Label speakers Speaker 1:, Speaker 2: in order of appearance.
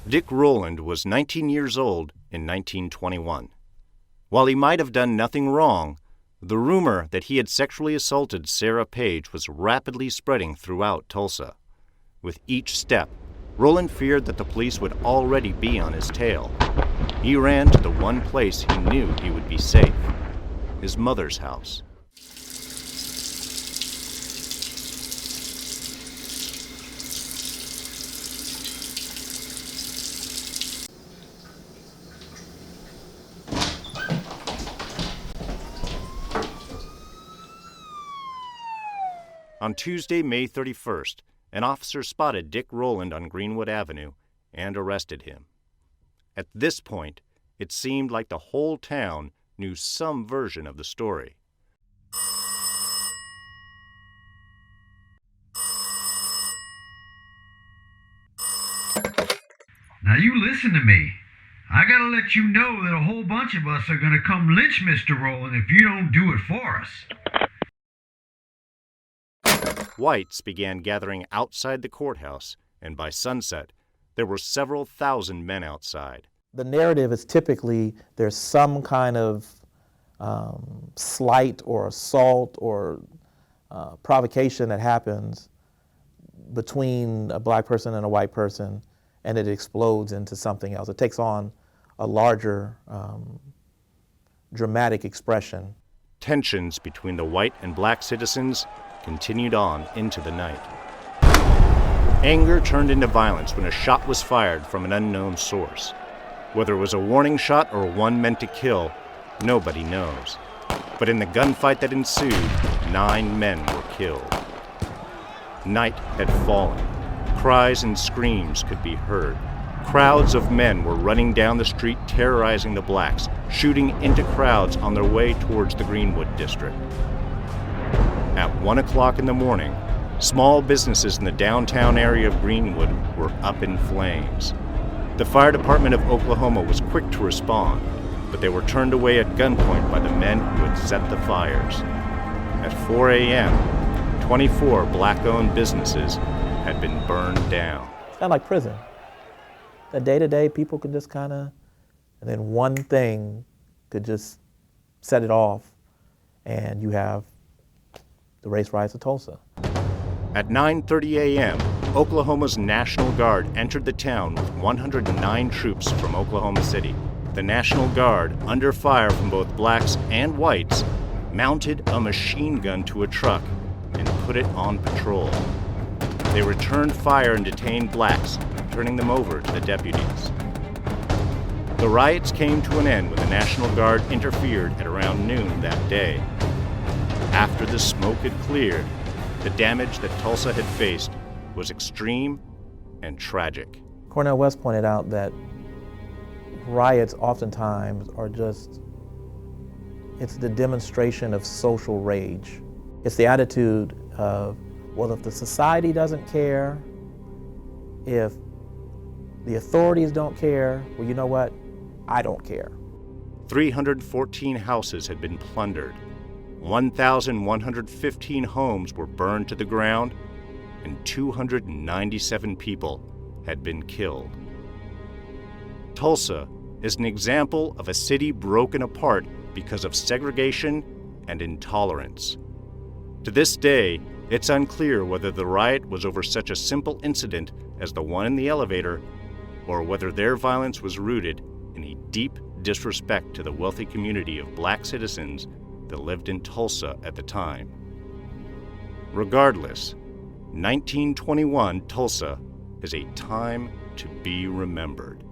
Speaker 1: Dick Rowland was 19 years old in 1921. While he might have done nothing wrong, the rumor that he had sexually assaulted Sarah Page was rapidly spreading throughout Tulsa. With each step, Rowland feared that the police would already be on his tail. He ran to the one place he knew he would be safe, his mother's house. On Tuesday, May 31st, an officer spotted Dick Rowland on Greenwood Avenue and arrested him. At this point, it seemed like the whole town knew some version of the story.
Speaker 2: Now you listen to me. I gotta let you know that a whole bunch of us are gonna come lynch Mr. Rowland if you don't do it for us.
Speaker 1: Whites began gathering outside the courthouse, and by sunset, there were several thousand men outside.
Speaker 3: The narrative is typically there's some kind of slight or assault or provocation that happens between a black person and a white person, and it explodes into something else. It takes on a larger dramatic expression.
Speaker 1: Tensions between the white and black citizens continued on into the night. Anger turned into violence when a shot was fired from an unknown source. Whether it was a warning shot or one meant to kill, nobody knows. But in the gunfight that ensued, 9 men were killed. Night had fallen. Cries and screams could be heard. Crowds of men were running down the street terrorizing the blacks, shooting into crowds on their way towards the Greenwood district. At 1 o'clock in the morning, small businesses in the downtown area of Greenwood were up in flames. The fire department of Oklahoma was quick to respond, but they were turned away at gunpoint by the men who had set the fires. At 4 a.m., 24 black-owned businesses had been burned down.
Speaker 3: It's kind of like prison. That day-to-day, people could just kind of, and then one thing could just set it off, and you have the race riots of Tulsa.
Speaker 1: At 9:30 a.m., Oklahoma's National Guard entered the town with 109 troops from Oklahoma City. The National Guard, under fire from both blacks and whites, mounted a machine gun to a truck and put it on patrol. They returned fire and detained blacks, turning them over to the deputies. The riots came to an end when the National Guard interfered at around noon that day. After the smoke had cleared, the damage that Tulsa had faced was extreme and tragic.
Speaker 3: Cornel West pointed out that riots oftentimes are it's the demonstration of social rage. It's the attitude of, well, if the society doesn't care, if the authorities don't care, well, you know what? I don't care.
Speaker 1: 314 houses had been plundered. 1,115 homes were burned to the ground, and 297 people had been killed. Tulsa is an example of a city broken apart because of segregation and intolerance. To this day, it's unclear whether the riot was over such a simple incident as the one in the elevator, or whether their violence was rooted in a deep disrespect to the wealthy community of black citizens that lived in Tulsa at the time. Regardless, 1921 Tulsa is a time to be remembered.